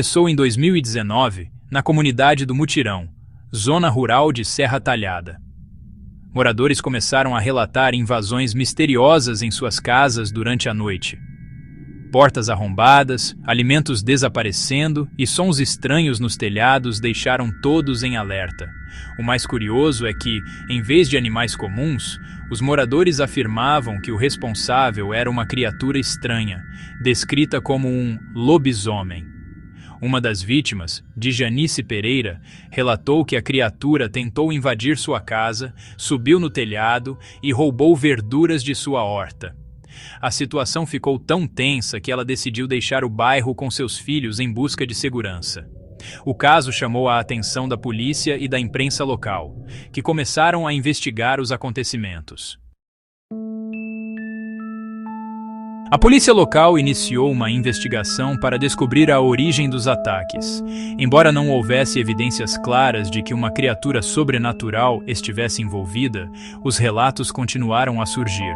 Começou em 2019, na comunidade do Mutirão, zona rural de Serra Talhada. Moradores começaram a relatar invasões misteriosas em suas casas durante a noite. Portas arrombadas, alimentos desaparecendo e sons estranhos nos telhados deixaram todos em alerta. O mais curioso é que, em vez de animais comuns, os moradores afirmavam que o responsável era uma criatura estranha, descrita como um lobisomem. Uma das vítimas, Djanice Pereira, relatou que a criatura tentou invadir sua casa, subiu no telhado e roubou verduras de sua horta. A situação ficou tão tensa que ela decidiu deixar o bairro com seus filhos em busca de segurança. O caso chamou a atenção da polícia e da imprensa local, que começaram a investigar os acontecimentos. A polícia local iniciou uma investigação para descobrir a origem dos ataques. Embora não houvesse evidências claras de que uma criatura sobrenatural estivesse envolvida, os relatos continuaram a surgir.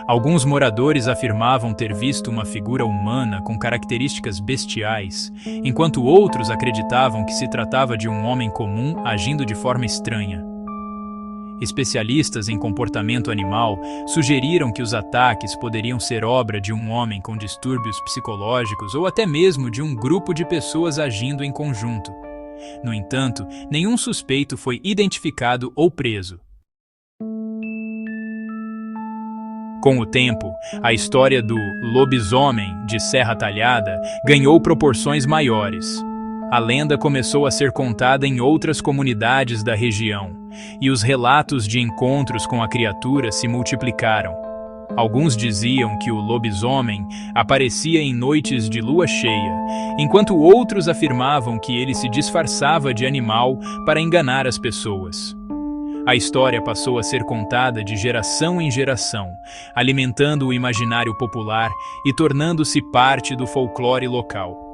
Alguns moradores afirmavam ter visto uma figura humana com características bestiais, enquanto outros acreditavam que se tratava de um homem comum agindo de forma estranha. Especialistas em comportamento animal sugeriram que os ataques poderiam ser obra de um homem com distúrbios psicológicos ou até mesmo de um grupo de pessoas agindo em conjunto. No entanto, nenhum suspeito foi identificado ou preso. Com o tempo, a história do lobisomem de Serra Talhada ganhou proporções maiores. A lenda começou a ser contada em outras comunidades da região, e os relatos de encontros com a criatura se multiplicaram. Alguns diziam que o lobisomem aparecia em noites de lua cheia, enquanto outros afirmavam que ele se disfarçava de animal para enganar as pessoas. A história passou a ser contada de geração em geração, alimentando o imaginário popular e tornando-se parte do folclore local.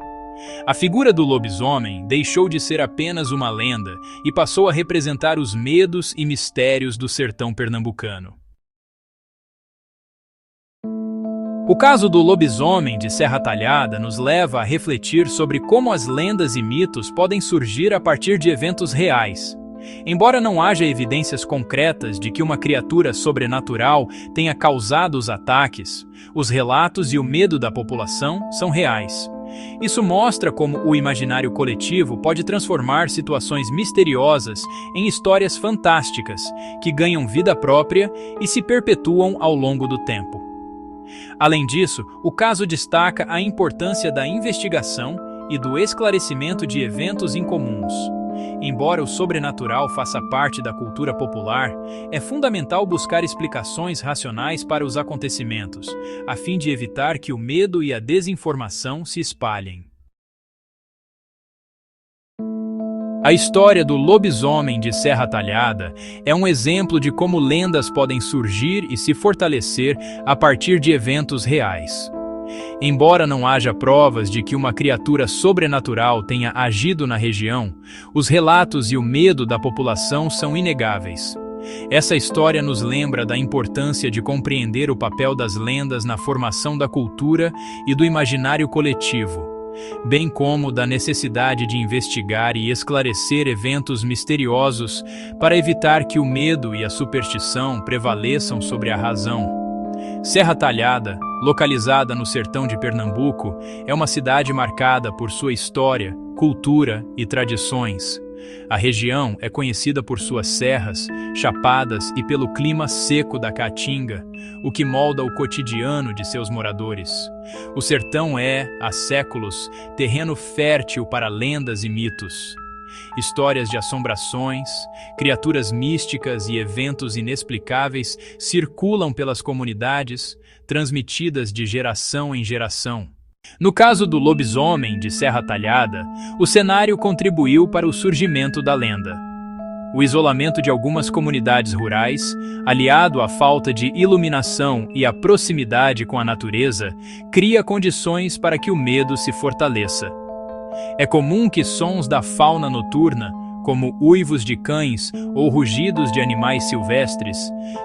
A figura do lobisomem deixou de ser apenas uma lenda e passou a representar os medos e mistérios do sertão pernambucano. O caso do lobisomem de Serra Talhada nos leva a refletir sobre como as lendas e mitos podem surgir a partir de eventos reais. Embora não haja evidências concretas de que uma criatura sobrenatural tenha causado os ataques, os relatos e o medo da população são reais. Isso mostra como o imaginário coletivo pode transformar situações misteriosas em histórias fantásticas, que ganham vida própria e se perpetuam ao longo do tempo. Além disso, o caso destaca a importância da investigação e do esclarecimento de eventos incomuns. Embora o sobrenatural faça parte da cultura popular, é fundamental buscar explicações racionais para os acontecimentos, a fim de evitar que o medo e a desinformação se espalhem. A história do lobisomem de Serra Talhada é um exemplo de como lendas podem surgir e se fortalecer a partir de eventos reais. Embora não haja provas de que uma criatura sobrenatural tenha agido na região, os relatos e o medo da população são inegáveis. Essa história nos lembra da importância de compreender o papel das lendas na formação da cultura e do imaginário coletivo, bem como da necessidade de investigar e esclarecer eventos misteriosos para evitar que o medo e a superstição prevaleçam sobre a razão. Serra Talhada, localizada no sertão de Pernambuco, é uma cidade marcada por sua história, cultura e tradições. A região é conhecida por suas serras, chapadas e pelo clima seco da Caatinga, o que molda o cotidiano de seus moradores. O sertão é, há séculos, terreno fértil para lendas e mitos. Histórias de assombrações, criaturas místicas e eventos inexplicáveis circulam pelas comunidades, transmitidas de geração em geração. No caso do lobisomem de Serra Talhada, o cenário contribuiu para o surgimento da lenda. O isolamento de algumas comunidades rurais, aliado à falta de iluminação e à proximidade com a natureza, cria condições para que o medo se fortaleça. É comum que sons da fauna noturna, como uivos de cães ou rugidos de animais silvestres,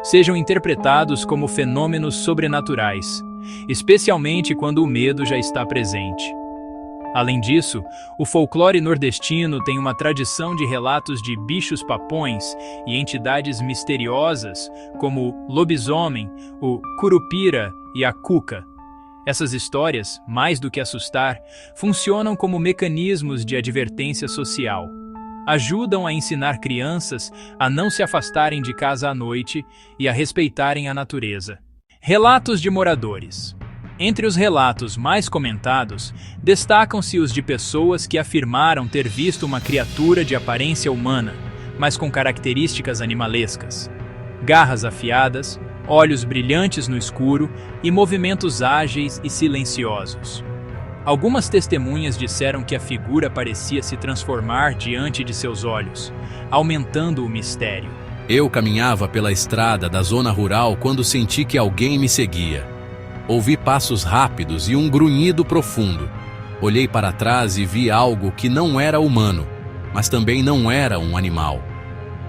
sejam interpretados como fenômenos sobrenaturais, especialmente quando o medo já está presente. Além disso, o folclore nordestino tem uma tradição de relatos de bichos-papões e entidades misteriosas, como o lobisomem, o curupira e a cuca. Essas histórias, mais do que assustar, funcionam como mecanismos de advertência social. Ajudam a ensinar crianças a não se afastarem de casa à noite e a respeitarem a natureza. Relatos de moradores. Entre os relatos mais comentados, destacam-se os de pessoas que afirmaram ter visto uma criatura de aparência humana, mas com características animalescas. Garras afiadas, olhos brilhantes no escuro e movimentos ágeis e silenciosos. Algumas testemunhas disseram que a figura parecia se transformar diante de seus olhos, aumentando o mistério. Eu caminhava pela estrada da zona rural quando senti que alguém me seguia. Ouvi passos rápidos e um grunhido profundo. Olhei para trás e vi algo que não era humano, mas também não era um animal.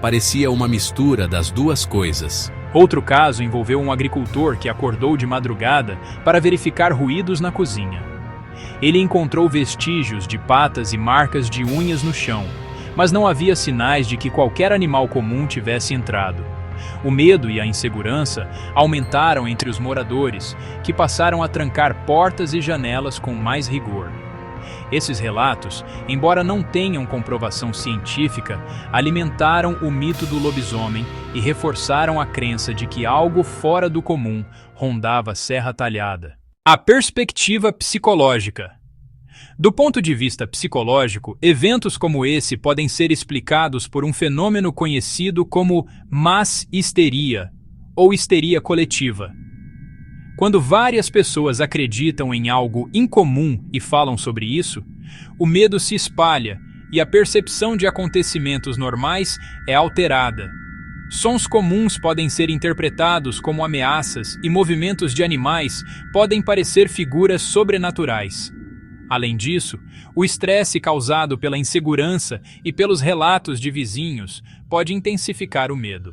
Parecia uma mistura das duas coisas. Outro caso envolveu um agricultor que acordou de madrugada para verificar ruídos na cozinha. Ele encontrou vestígios de patas e marcas de unhas no chão, mas não havia sinais de que qualquer animal comum tivesse entrado. O medo e a insegurança aumentaram entre os moradores, que passaram a trancar portas e janelas com mais rigor. Esses relatos, embora não tenham comprovação científica, alimentaram o mito do lobisomem e reforçaram a crença de que algo fora do comum rondava Serra Talhada. A perspectiva psicológica. Do ponto de vista psicológico, eventos como esse podem ser explicados por um fenômeno conhecido como mass histeria, ou histeria coletiva. Quando várias pessoas acreditam em algo incomum e falam sobre isso, o medo se espalha e a percepção de acontecimentos normais é alterada. Sons comuns podem ser interpretados como ameaças e movimentos de animais podem parecer figuras sobrenaturais. Além disso, o estresse causado pela insegurança e pelos relatos de vizinhos pode intensificar o medo.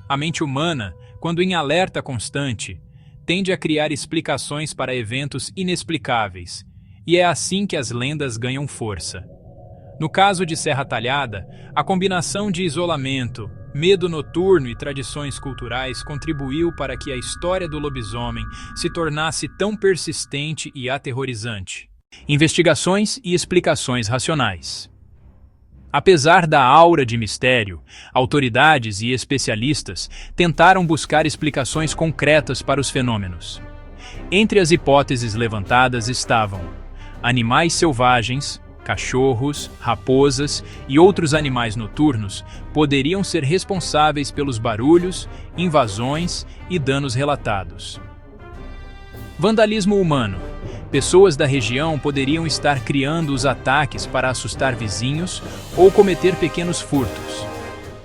A mente humana, quando em alerta constante, tende a criar explicações para eventos inexplicáveis, e é assim que as lendas ganham força. No caso de Serra Talhada, a combinação de isolamento, medo noturno e tradições culturais contribuiu para que a história do lobisomem se tornasse tão persistente e aterrorizante. Investigações e explicações racionais. Apesar da aura de mistério, autoridades e especialistas tentaram buscar explicações concretas para os fenômenos. Entre as hipóteses levantadas estavam animais selvagens, cachorros, raposas e outros animais noturnos poderiam ser responsáveis pelos barulhos, invasões e danos relatados. Vandalismo humano. Pessoas da região poderiam estar criando os ataques para assustar vizinhos ou cometer pequenos furtos.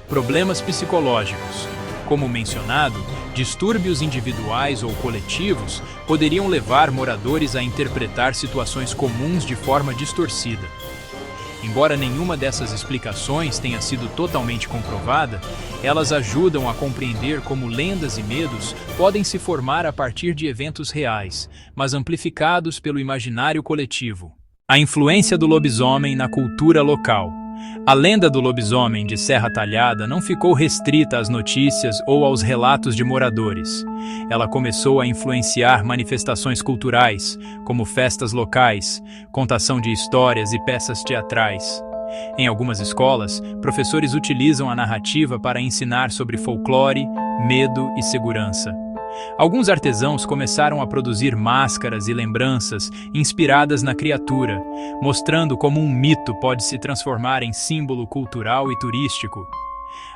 Problemas psicológicos. Como mencionado, distúrbios individuais ou coletivos poderiam levar moradores a interpretar situações comuns de forma distorcida. Embora nenhuma dessas explicações tenha sido totalmente comprovada, elas ajudam a compreender como lendas e medos podem se formar a partir de eventos reais, mas amplificados pelo imaginário coletivo. A influência do lobisomem na cultura local. A lenda do lobisomem de Serra Talhada não ficou restrita às notícias ou aos relatos de moradores. Ela começou a influenciar manifestações culturais, como festas locais, contação de histórias e peças teatrais. Em algumas escolas, professores utilizam a narrativa para ensinar sobre folclore, medo e segurança. Alguns artesãos começaram a produzir máscaras e lembranças inspiradas na criatura, mostrando como um mito pode se transformar em símbolo cultural e turístico.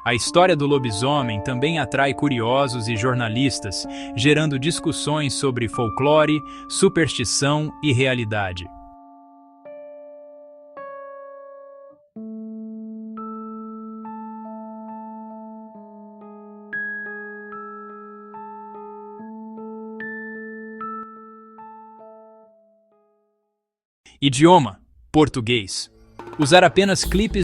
A história do lobisomem também atrai curiosos e jornalistas, gerando discussões sobre folclore, superstição e realidade. Idioma: português. Usar apenas clipes